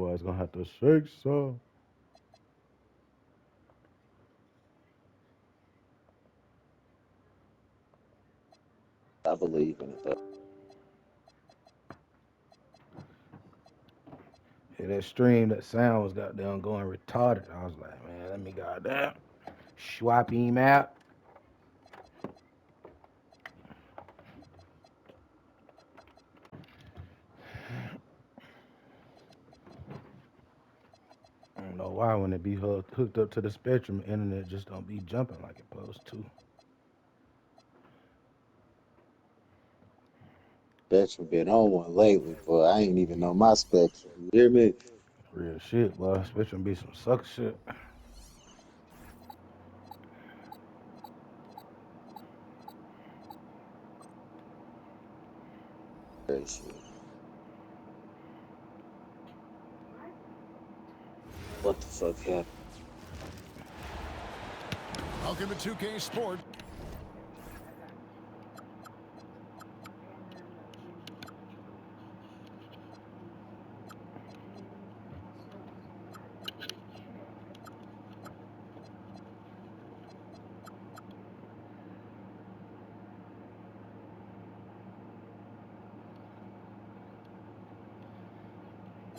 boys gonna have to shake some. I believe in it though. Yeah, that stream, that sound was goddamn going retarded. I was like, man, let me goddamn swap him out. I don't know why when it be hooked up to the Spectrum internet just don't be jumping like it supposed to. Spectrum been on one lately, but I ain't even know my Spectrum. You hear me? Real shit, boy. Spectrum be some sucker shit. Crazy shit. What the fuck happened? Welcome to 2K Sports.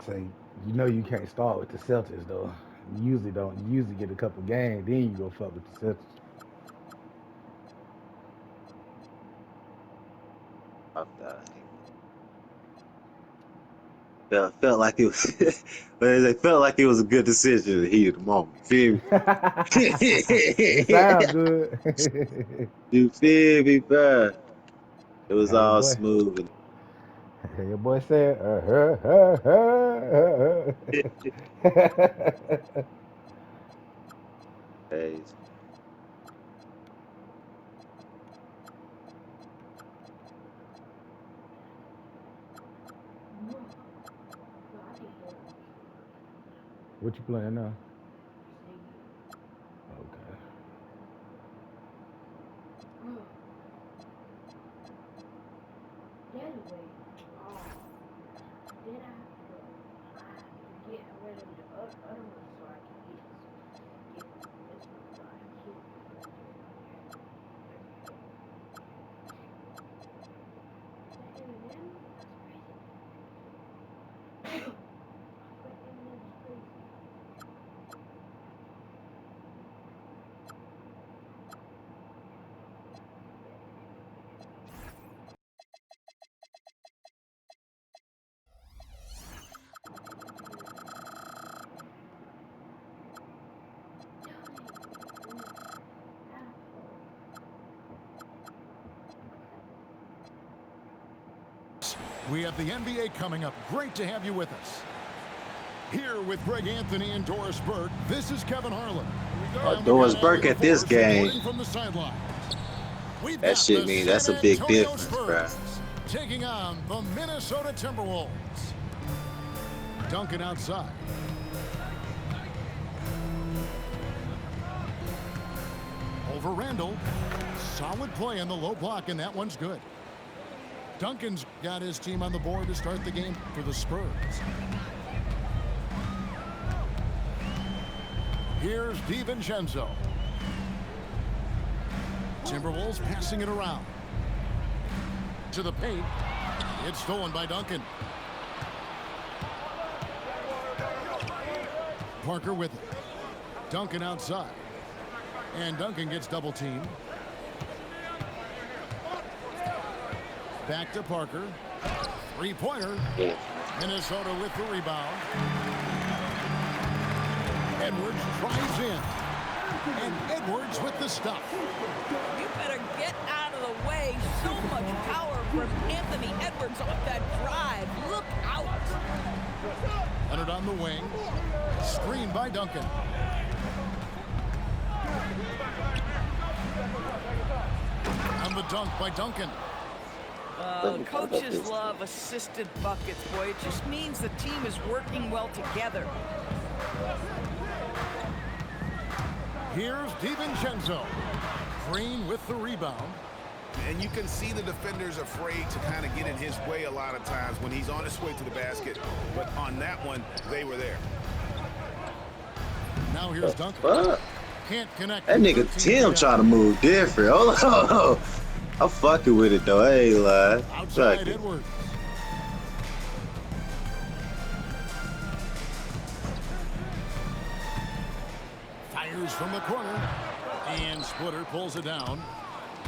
Say, you know you can't start with the Celtics though. You usually don't. You usually get a couple games, then you go fuck with the Celtics. Fuck that. Felt like it was, but it felt like it was a good decision in the heat of the moment. You feel It me? sound good. You feel me, bro? It was Hey, your all boy. smooth and Hey, your boy said. crazy. What you playing now? Okay. We have the NBA coming up. Great to have you with us. Here with Greg Anthony and Doris Burke, this is Kevin Harlan. And we Doris got Burke Adrian at this Force game. reporting from the sidelines. We've That got shit the mean San that's a big Antonio difference, bro. Spurs taking on the Minnesota Timberwolves. Duncan outside. Over Randall. Solid play on the low block, and that one's good. Duncan's got his team on the board to start the game for the Spurs. Here's DiVincenzo. Timberwolves passing it around. To the paint. It's stolen by Duncan. Parker with it. Duncan outside. And Duncan gets double teamed. Back to Parker. Three-pointer. Minnesota with the rebound. Edwards tries in. And Edwards with the stuff. You better get out of the way. So much power from Anthony Edwards off that drive. Look out. Leonard on the wing. Screened by Duncan. And the dunk by Duncan. Coaches love assisted buckets, boy. It just means the team is working well together. Here's DiVincenzo. Green with the rebound. And you can see the defenders afraid to kind of get in his way a lot of times when he's on his way to the basket. But on that one, they were there. Now here's Duncan. Fuck. Can't connect. That nigga Tim trying to move different. Hold on. I'm fucking with it though. I ain't lying. Outside Edwards. Fires from the corner. And Splitter pulls it down.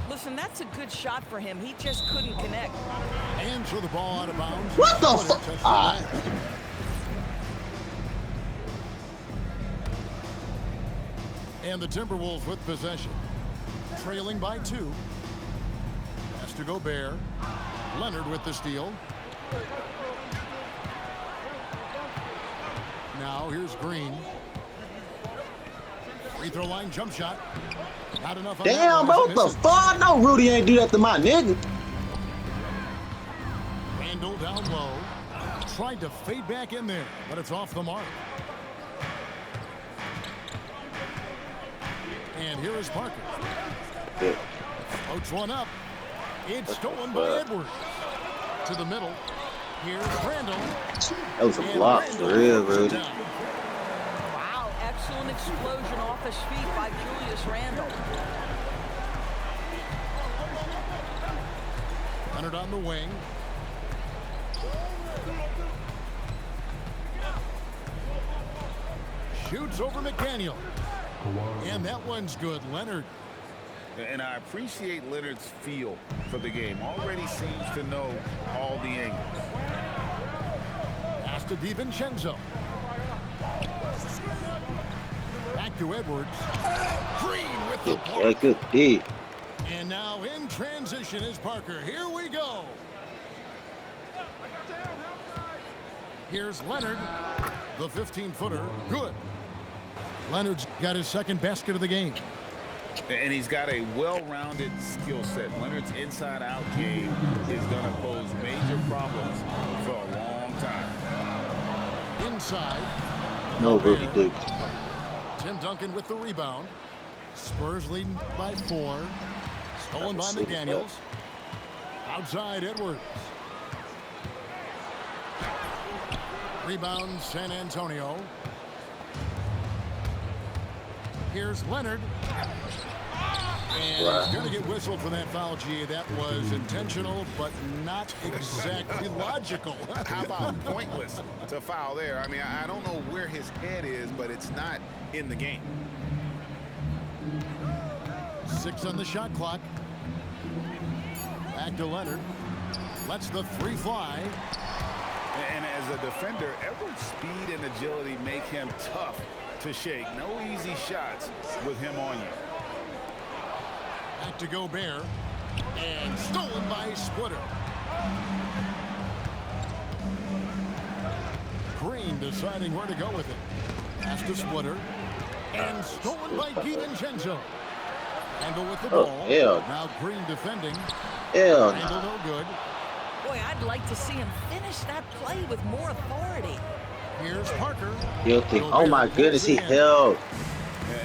Listen, that's a good shot for him. He just couldn't connect. And throw the ball out of bounds. What the Splitter touched the fuck? net. And the Timberwolves with possession. Trailing by 2. Has to go Bear. Leonard with the steal. Now here's Green. Free throw line jump shot. Not enough. Damn, bro, what the fuck? No, Rudy ain't do that to my nigga. Randall down low. Tried to fade back in there, but it's off the mark. And here is Parker. Yeah. Floats one up. It's stolen by Edwards. To the middle. Here's Randall. That was a block for real, Rudy. Wow, excellent explosion off his feet by Julius Randle. Leonard on the wing. Shoots over McDaniel. And that one's good. Leonard. And I appreciate Leonard's feel for the game. Already seems to know all the angles. Pass to DiVincenzo. Back to Edwards. Green with the Yeah, block. good D. And now in transition is Parker. Here we go. Here's Leonard. The 15-footer. Good. Leonard's got his second basket of the game. And he's got a well-rounded skill set. Leonard's inside-out game is going to pose major problems for a long time. Inside. No, Rudy Duke. Tim Duncan with the rebound. Spurs leading by 4. Stolen by McDaniels. Outside Edwards. Rebound San Antonio. Here's Leonard. And he's going to get whistled for that foul, G. That was intentional, but not exactly logical. How about pointless to foul there? I mean, I don't know where his head is, but it's not in the game. 6 on the shot clock. Back to Leonard. Lets the 3 fly. And as a defender, Edwards' speed and agility make him tough to shake. No easy shots with him on you. Back to Gobert. And stolen by Splitter. Green deciding where to go with it. Pass to Splitter. And stolen by DiVincenzo. Handle with the ball. Hell. Now Green defending. Hell Handle no. no good. Boy, I'd like to see him finish that play with more authority. Here's Parker. Guilty. Oh my goodness, he held.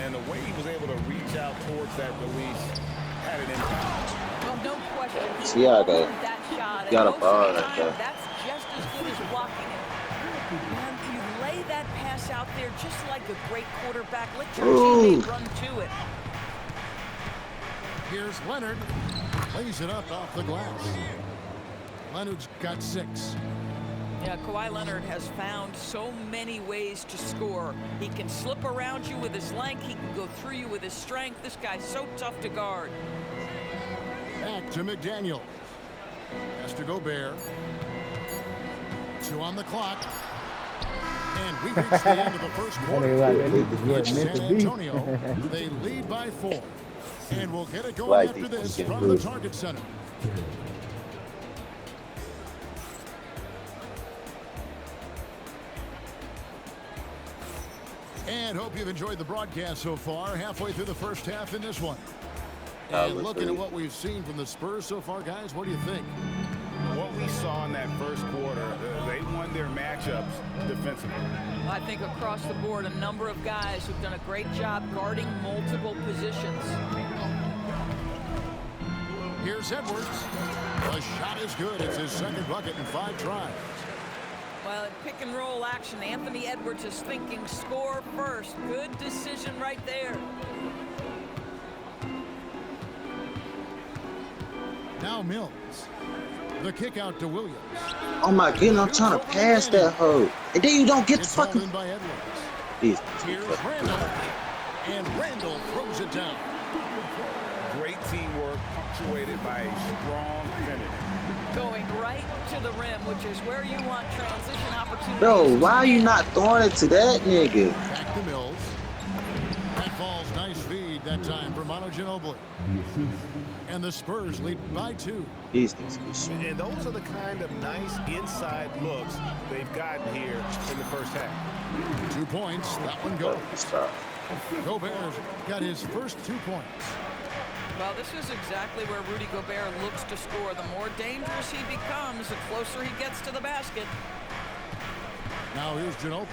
And the way he was able to reach out towards that release had an impact. Well, no question. See how they That shot. got a And most ball of the like time, that. That's just as good as blocking it. And you lay that pass out there just like a great quarterback. Let your Ooh. teammate run to it. Here's Leonard. Lays it up off the glass. Leonard's got 6. Yeah, Kawhi Leonard has found so many ways to score. He can slip around you with his length. He can go through you with his strength. This guy's so tough to guard. Back to McDaniel. Has to go Bear. 2 on the clock. And we reach the end of the first quarter. It's San Antonio. They lead by 4. And we'll get it going after this from the Target Center. And hope you've enjoyed the broadcast so far. Halfway through the first half in this one. And looking at what we've seen from the Spurs so far, guys, what do you think? What we saw in that first quarter, they won their matchups defensively. I think across the board, a number of guys who've done a great job guarding multiple positions. Here's Edwards. The shot is good. It's his second bucket in 5 tries. Well, in pick and roll action, Anthony Edwards is thinking score first. Good decision right there. Now Mills. The kick out to Williams. Oh my goodness, I'm trying to pass that hoe. And then you don't get the It's hauled fucking. in by Edwards. These Here's Randall. And Randall throws it down. Great teamwork punctuated by a strong finish. Going right to the rim, which is where you want transition opportunities. Bro, why are you not throwing it to that nigga? Back to Mills. That falls. Nice feed that time for Manu Ginobili. And the Spurs lead by 2. These things be shit. And those are the kind of nice inside looks they've gotten here in the first half. 2 points. That one goes. Stop. Gobert got his first 2 points. Well, this is exactly where Rudy Gobert looks to score. The more dangerous he becomes, the closer he gets to the basket. Now here's Ginobili.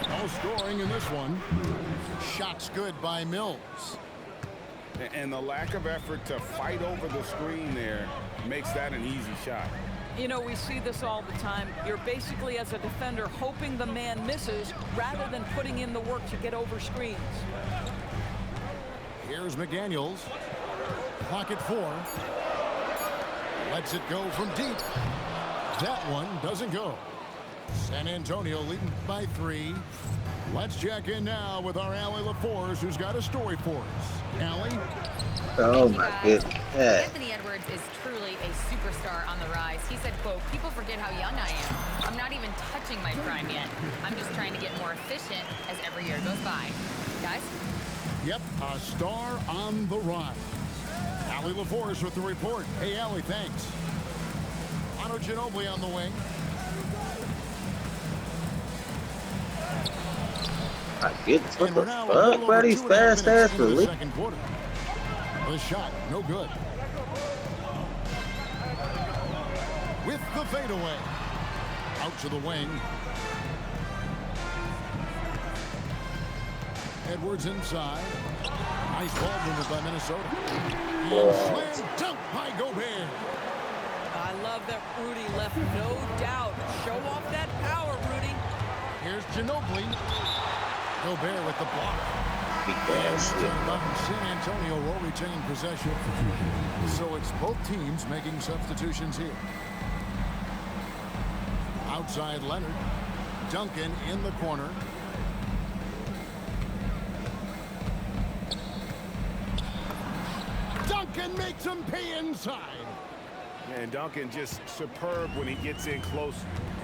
No scoring in this one. Shots good by Mills. And the lack of effort to fight over the screen there makes that an easy shot. You know, we see this all the time. You're basically, as a defender, hoping the man misses rather than putting in the work to get over screens. Here's McDaniels. Pocket 4. Lets it go from deep. That one doesn't go. San Antonio leading by 3. Let's check in now with our Allie LaForce, who's got a story for us. Allie? Oh my goodness. Yeah. Anthony Edwards is truly a superstar on the rise. He said, quote, "People forget how young I am. I'm not even touching my prime yet. I'm just trying to get more efficient as every year goes by." Guys? Yep, a star on the rise. Allie LaForce with the report. Hey, Allie, thanks. Manu Ginobili on the wing. My goodness, what And the we're now a fuck, little bro? over These 2.5 fast minutes ass into the release. second quarter. The shot, no good. With the fadeaway. Out to the wing. Edwards inside. Nice ball movement by Minnesota. And slam dunk by Gobert. I love that Rudy left no doubt. Show off that power, Rudy. Here's Ginobili. Gobert with the block. Big And ass that's shit. about San Antonio will retain possession. So it's both teams making substitutions here. Outside Leonard. Duncan in the corner. Duncan makes him pay inside. And Duncan just superb when he gets in close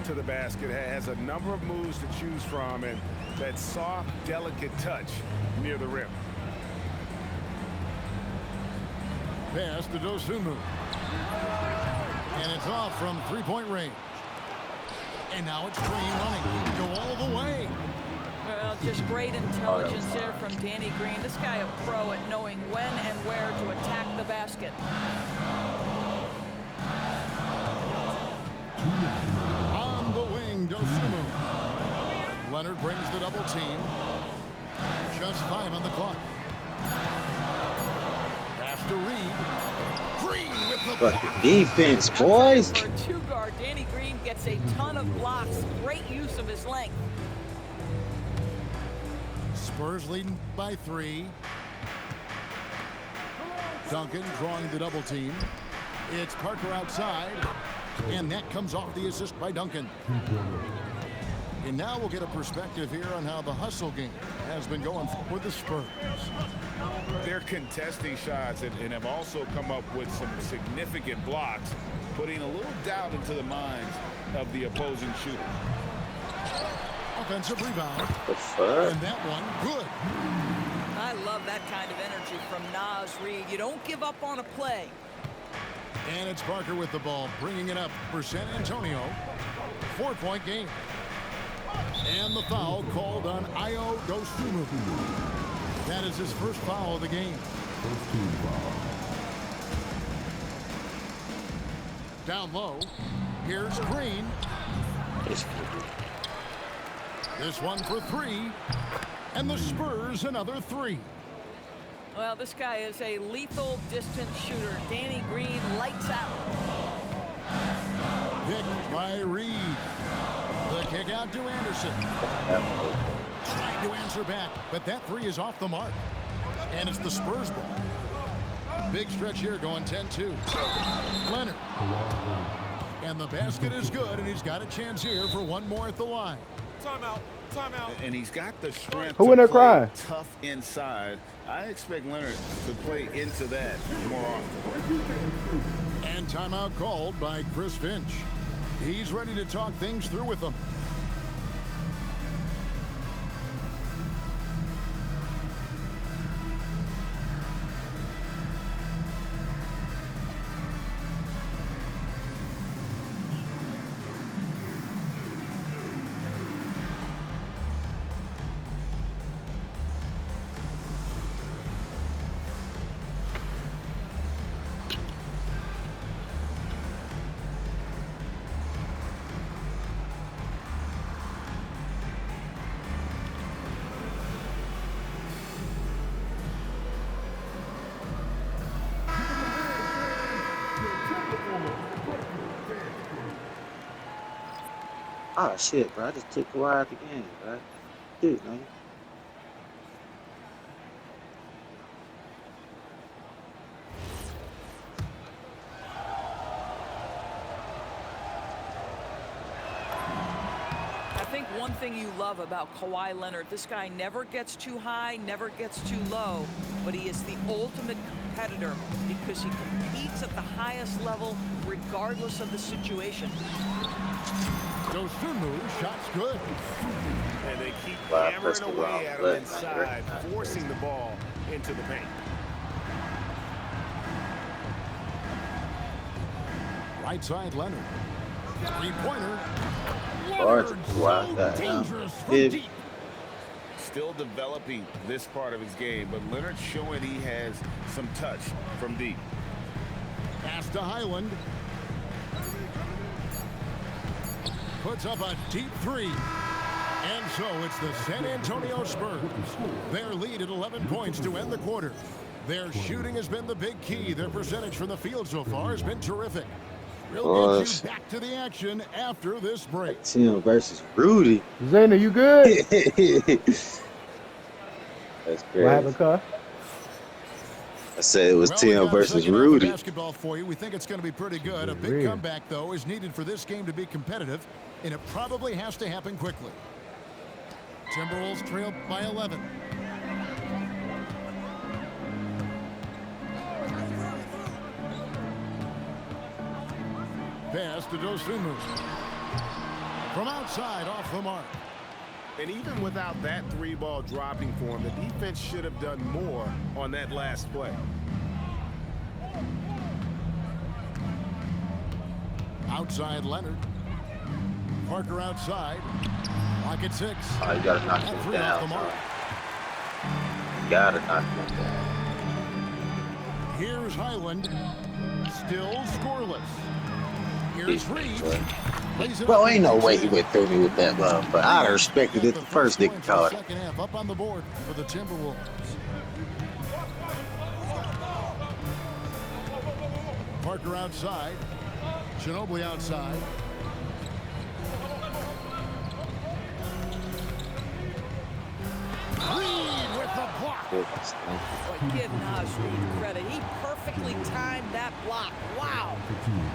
to the basket. Has a number of moves to choose from, and that soft, delicate touch near the rim. Pass to Dosunmu. And it's off from three-point range. And now it's Green running. Go all the way. Well, just great intelligence there from Danny Green. This guy a pro at knowing when and where to attack the basket. On the wing, Dosunmu. Leonard brings the double team. Just 5 on the clock. Pass to Reed. Green with the block. Fucking defense, boys. For a two-guard, Danny Green gets a ton of blocks. Great use of his length. Spurs leading by 3. Duncan drawing the double team. It's Parker outside. And that comes off the assist by Duncan. And now we'll get a perspective here on how the hustle game has been going for the Spurs. They're contesting shots and have also come up with some significant blocks, putting a little doubt into the minds of the opposing shooters. Offensive rebound. The fuck? And that one, good. I love that kind of energy from Naz Reid. You don't give up on a play. And it's Parker with the ball, bringing it up for San Antonio. 4-point game. And the foul called on Ayo Dosunmu. That is his first foul of the game. Down low. Here's Green. This one for 3. And the Spurs another 3. Well, this guy is a lethal distance shooter. Danny Green lights out. Picked by Reed. The kick out to Anderson. Trying to answer back, but that three is off the mark. And it's the Spurs ball. Big stretch here going 10-2. Leonard. And the basket is good, and he's got a chance here for one more at the line. Timeout. Timeout. And he's got the strength Who to in there play crying? tough inside. I expect Leonard to play into that more often. And timeout called by Chris Finch. He's ready to talk things through with them. Oh shit, bro! I just took Kawhi out the game, bro. Dude, man. I think one thing you love about Kawhi Leonard, this guy never gets too high, never gets too low, but he is the ultimate competitor because he competes at the highest level regardless of the situation. Dosunmu, shot's good. And they keep Wow, hammering first of all, away at him but- inside, forcing the ball into the paint. Right side, Leonard. Three-pointer. Hard to Leonard, Kawhi, so goddamn. dangerous from Big. deep. Still developing this part of his game, but Leonard showing he has some touch from deep. Pass to Highland. Puts up a deep three. And so it's the San Antonio Spurs. Their lead at 11 points to end the quarter. Their shooting has been the big key. Their percentage from the field so far has been terrific. We'll get you back to the action after this break. Tim versus Rudy. Zayna, you good? That's What happened, crazy. cuz? I said it was Well, we Tim got a versus second half of Rudy. basketball for you. We think it's going to be pretty good. A big Agreed. comeback, though, is needed for this game to be competitive, and it probably has to happen quickly. Timberwolves trail by 11. Pass to Dosunmu. From outside, off the mark. And even without that three ball dropping for him, the defense should have done more on that last play. Outside, Leonard. Parker outside. Lock at 6. Oh, you gotta knock That him three off the down. mark. You gotta knock him down. Here's Highland. Still scoreless. Here's Reed. Lays it Bro, up. ain't no way he went through me with that love, but I'd have respected it the first nigga point caught for it. the second half up on the board for the Timberwolves. Parker outside. Ginobili outside. Reed with the block. Goodness, man. Boy, give Naz Reid credit. He perfectly timed that block. Wow.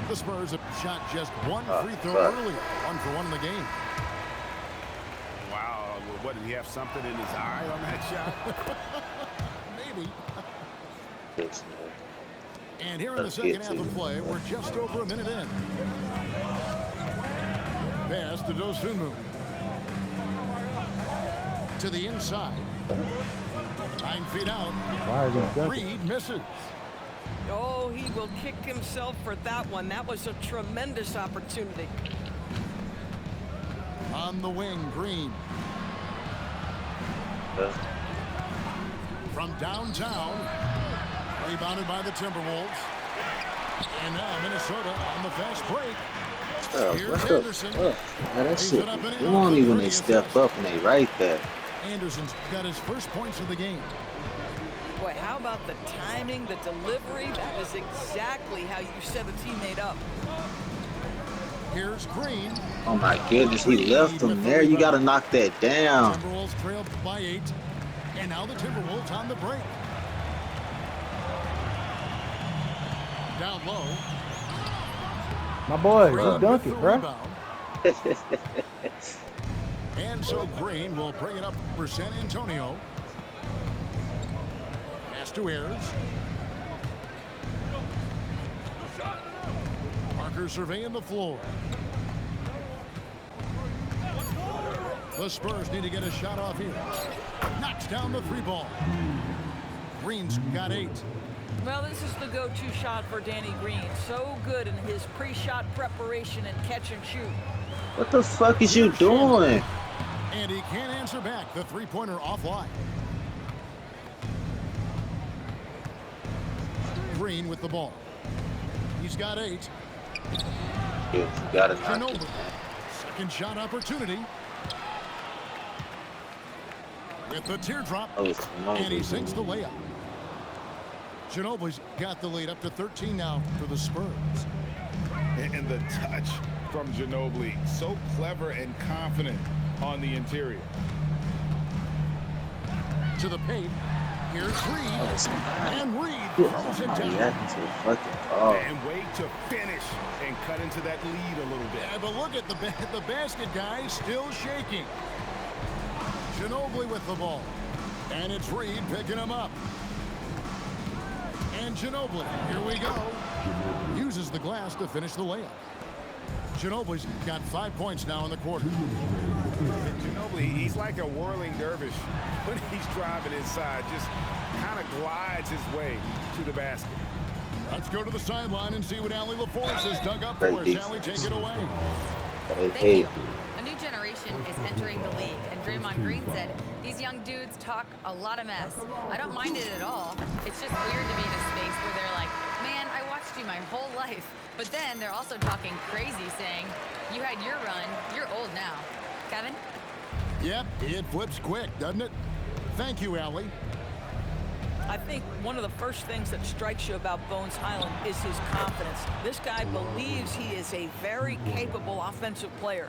The Spurs have shot just one free throw fuck. earlier. 1 for 1 in the game. Wow, what, did he have something in his eye on that shot? Maybe. Goodness, man. And here in the Let's second get half to of it. play, we're just over a minute in. Pass to Dosunmu. To the inside. 9 feet out. Why is he dunking? Reed misses. Oh, he will kick himself for that one. That was a tremendous opportunity. On the wing, Green. From downtown. Rebounded by the Timberwolves. And now Minnesota on the fast break. Here's What's Anderson. up? Man, that shit. You want me when they step up and they right there. Anderson's got his first points of the game. Boy, how about the timing, the delivery? That is exactly how you set a teammate up. Here's Green. Oh my goodness, he left him there. You got to knock that down. Timberwolves trailed by 8. And now the Timberwolves on the break. Down low. My boy, Green you dunk with it, the bro. rebound. And so Green will bring it up for San Antonio. Pass to Ayers. Parker surveying the floor. The Spurs need to get a shot off here. Knocks down the 3-ball. Green's got 8. Well, this is the go-to shot for Danny Green. So good in his pre-shot preparation and catch and shoot. What the fuck is you doing? And he can't answer back. The 3-pointer offline. Green with the ball. He's got 8. You got to knock it. Ginobili. Second shot opportunity. With the teardrop. Oh, it's And he sinks the layup. Ginobili's got the lead up to 13 now for the Spurs. And the touch from Ginobili, so clever and confident on the interior. To the paint. Here's Reed. And Reed throws it down. And wait to finish and cut into that lead a little bit. Yeah, but look at the basket, guys, still shaking. Ginobili with the ball. And it's Reed picking him up. And Ginobili, here we go. Uses the glass to finish the layup. Ginobili's got 5 points now in the quarter. Ginobili, he's like a whirling dervish when he's driving inside. Just kind of glides his way to the basket. Let's go to the sideline and see what Allie LaForce has dug up for us. Allie, take it away. Thank you. A new generation is entering the league, and Draymond Green said, these young dudes talk a lot of mess. I don't mind it at all. It's just weird to be in a space where they're like, man, I watched you my whole life. But then they're also talking crazy, saying, you had your run, you're old now. Kevin? Yep, it flips quick, doesn't it? Thank you, Allie. I think one of the first things that strikes you about Bones Highland is his confidence. This guy believes he is a very capable offensive player.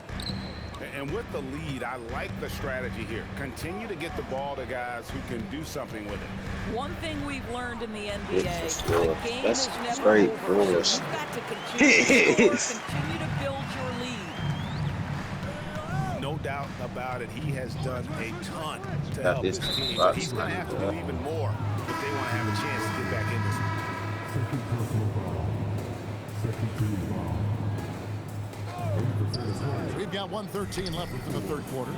And with the lead, I like the strategy here. Continue to get the ball to guys who can do something with it. One thing we've learned in the NBA, the game That's is never straight over. bullish. So you've got to continue to score, continue to build your lead. No doubt about it, he has done a ton to That help is his team. right. But he's going to have to do even more if they want to have a chance to get back in this one. We've got 1:13 left in the third quarter.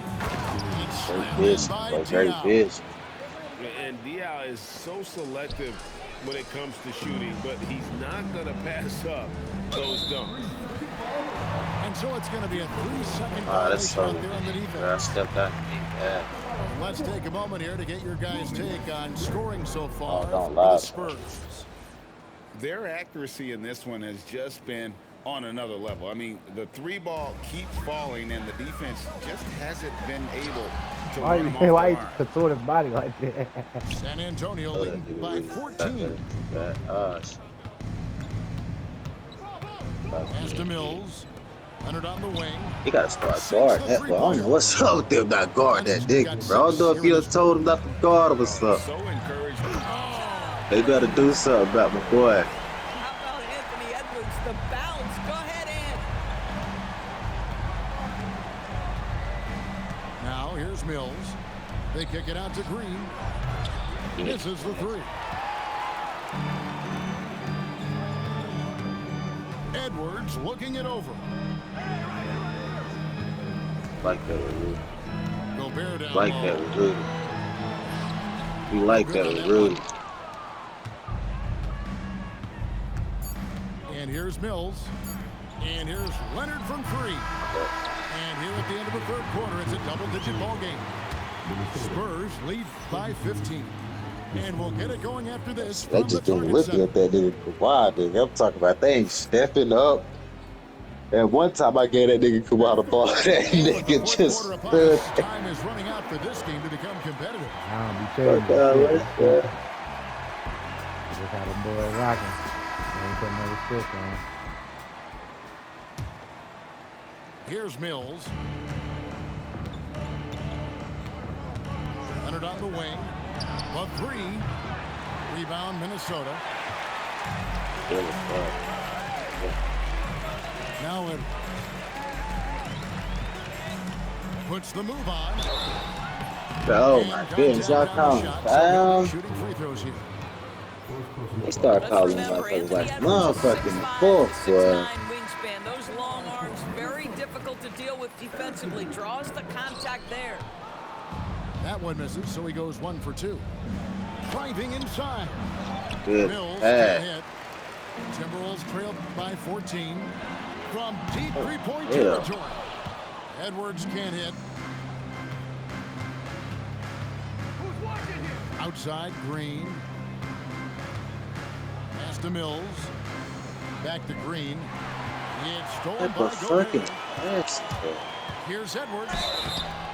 Very busy. And Diao is so selective when it comes to shooting, but he's not going to pass up those dunks. And so it's going to be a 3-second That's violation so. out there on the I defense. stepped out. Yeah. Let's take a moment here to get your guys' take on scoring so far don't for lie. the Spurs. Their accuracy in this one has just been on another level. I mean, the 3-ball keeps falling, and the defense just hasn't been able to run them off the Why you line. contort his body like that? San Antonio leading by 14. Pass to Mills. Leonard on the wing. He got to start guarding that. Well, I don't know what's up with them not guarding that nigga, bro. I don't know if you have told him not to guard him or something. So encouraged. They got to do something about my boy. How about Anthony Edwards, the bounce? Go ahead, Ed. Now here's Mills. They kick it out to Green. Misses the 3. Edwards looking it over. Like that with Rudy. Gobert down Like low. that with Rudy. We like that with Rudy. And here's Mills. And here's Leonard from 3. And here at the end of the third quarter, it's a double-digit ball game. Spurs lead by 15. And we'll get it going after this. They just been looking at that nigga Kawhi, nigga. I'm talking about they ain't stepping up. And one time I gave that nigga Kawhi the ball. That nigga just stood. Time is running out for this game to become competitive. I don't be telling you. just had a boy rocking. Ain't putting no stick on. Here's Mills. Leonard on the wing. A three. Rebound, Minnesota. Now it puts the move on. Oh my goodness, y'all calling foul. Shooting free throws here. They start calling motherfuckers like motherfucking fourth, boy. Wingspan. Those long arms, very difficult to deal with defensively. Draws the contact there. That one misses, so he goes 1 for 2. Driving inside. Good Mills pass. hit. Timberwolves trailed by 14 from deep three-point territory. Edwards can't hit. Outside, Green. Pass to Mills. Back to Green. It's stolen by fucking Gobert. pass. Here's Edwards.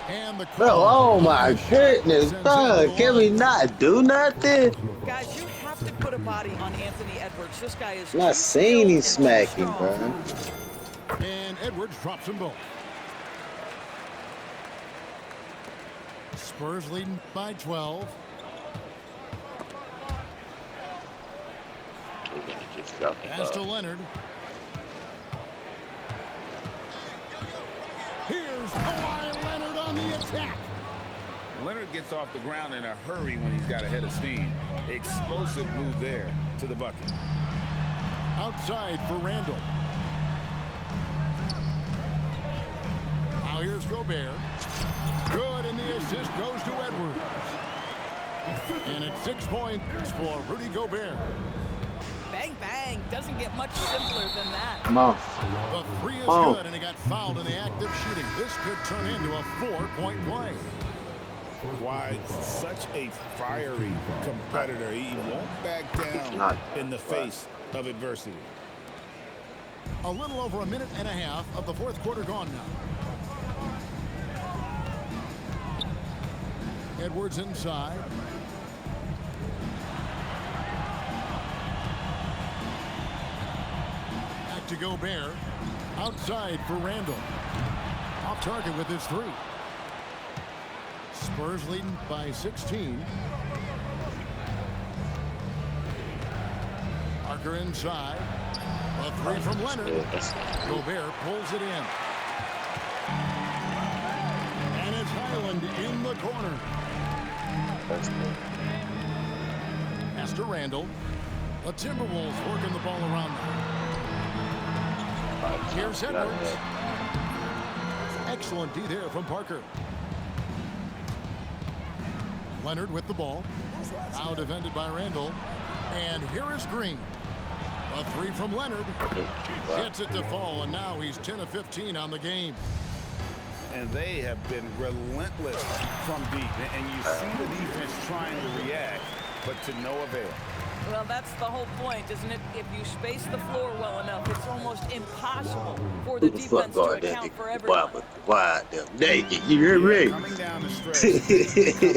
And the Bro, oh my goodness, bro. Can we not do nothing? Guys, you have to put a body on Anthony Edwards. This guy is Not saying he's smacking, bro. And Edwards drops them both. Spurs leading by 12. Pass to Leonard. Here's Kawhi Leonard on the attack. Leonard gets off the ground in a hurry when he's got a head of steam. Explosive move there to the bucket. Outside for Randall. Now here's Gobert. Good, and the assist goes to Edwards. And it's 6 points for Rudy Gobert. Bang, bang. Doesn't get much simpler than that. Come on. The three is good, and he got fouled in the act of shooting. This could turn into a 4-point play. Why, such a fiery competitor. He won't back down in the face of adversity. A little over a minute and a half of the fourth quarter gone now. Edwards inside. Back to Gobert. Outside for Randall. Off target with his three. Spurs leading by 16. Parker inside. A three from Leonard. Gobert pulls it in. And it's Highland in the corner. Pass to Randall. The Timberwolves working the ball around now. Here's Edwards. Excellent D there from Parker. Leonard with the ball. Now defended by Randall. And here is Green. A three from Leonard. Gets it to fall, and now he's 10 of 15 on the game. And they have been relentless from deep. And you see the defense trying to react, but to no avail. Well, that's the whole point, isn't it? If you space the floor well enough, it's almost impossible for the defense to account for everyone. You hear me? Coming down the stretch,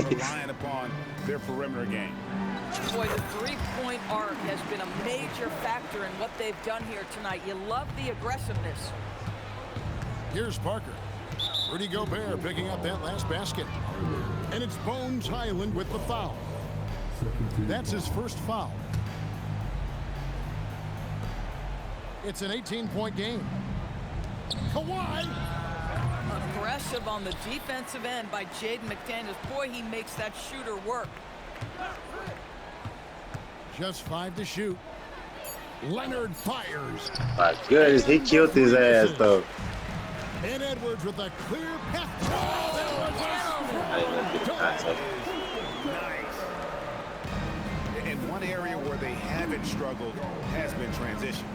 relying upon their perimeter game. Boy, the three-point arc has been a major factor in what they've done here tonight. You love the aggressiveness. Here's Parker. Rudy Gobert picking up that last basket. And it's Bones Highland with the foul. That's his first foul. It's an 18-point game. Kawhi. Aggressive on the defensive end by Jaden McDaniels. Boy, he makes that shooter work. Just 5 to shoot. Leonard fires. My goodness, he killed his ass, though. And Edwards with a clear path. And one area where they haven't struggled has been transition.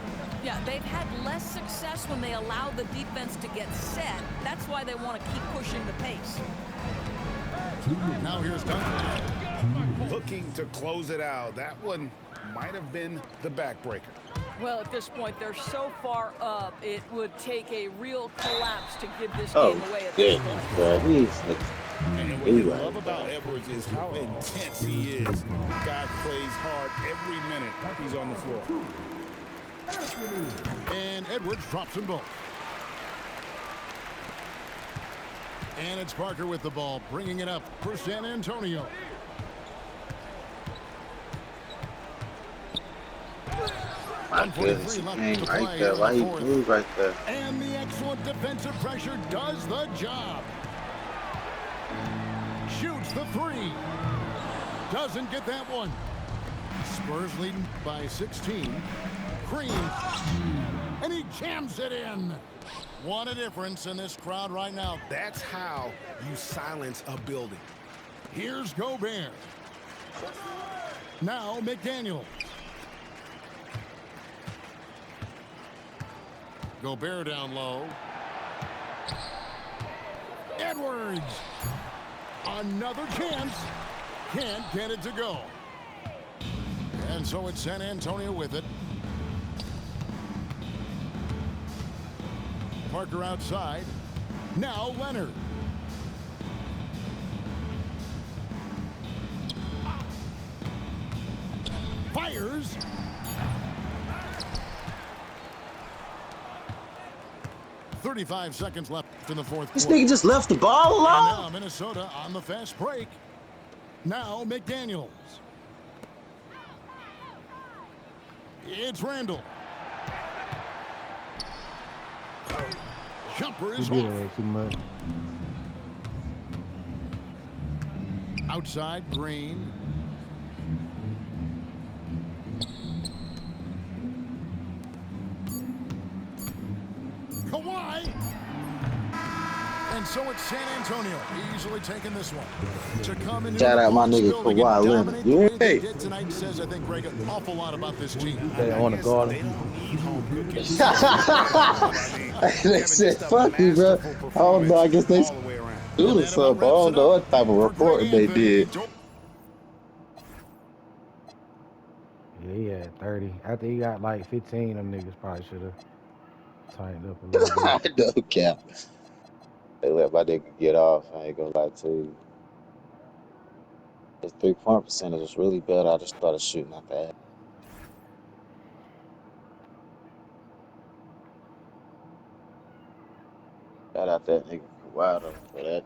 Yeah, they've had less success when they allow the defense to get set. That's why they want to keep pushing the pace. Now here's Duncan. Looking to close it out. That one might have been the backbreaker. Well, at this point, they're so far up, it would take a real collapse to give this game away at this point. Goodness, And What you love about Edwards is how intense he is. Guy plays hard every minute he's on the floor. And Edwards drops them both. And it's Parker with the ball, bringing it up for San Antonio. My goodness, he ain't right there. Why he moved right there? And the excellent defensive pressure does the job. Shoots the three. Doesn't get that one. Spurs leading by 16. Green. And he jams it in. What a difference in this crowd right now. That's how you silence a building. Here's Gobert. Now McDaniel. Gobert down low. Edwards. Another chance. Can't get it to go. And so it's San Antonio with it. Parker outside. Now Leonard. Fires. .35 seconds left in the fourth This quarter. nigga just left the ball And alone. now Minnesota on the fast break. Now McDaniels. It's Randall. Jumper is off. Too much. Outside, Green. Kawhi. And so it's San Antonio easily taking this one. To come into Shout out my this nigga building Kawhi and Leonard. dominate the way they Yeah. did tonight says, I think, Greg, an awful lot about this team. They on the guard. They don't need home cooking. They said, fuck you, bro. I don't know. I guess they doing something. I don't know what type of reporting they did. Yeah, he had 30. After he got like 15, them niggas probably should have tightened up a little bit. No cap. They let my nigga get off. I ain't gonna lie to you. His 3-point percentage was really bad. I just started shooting at that. Shout out that nigga Kawhi though for that.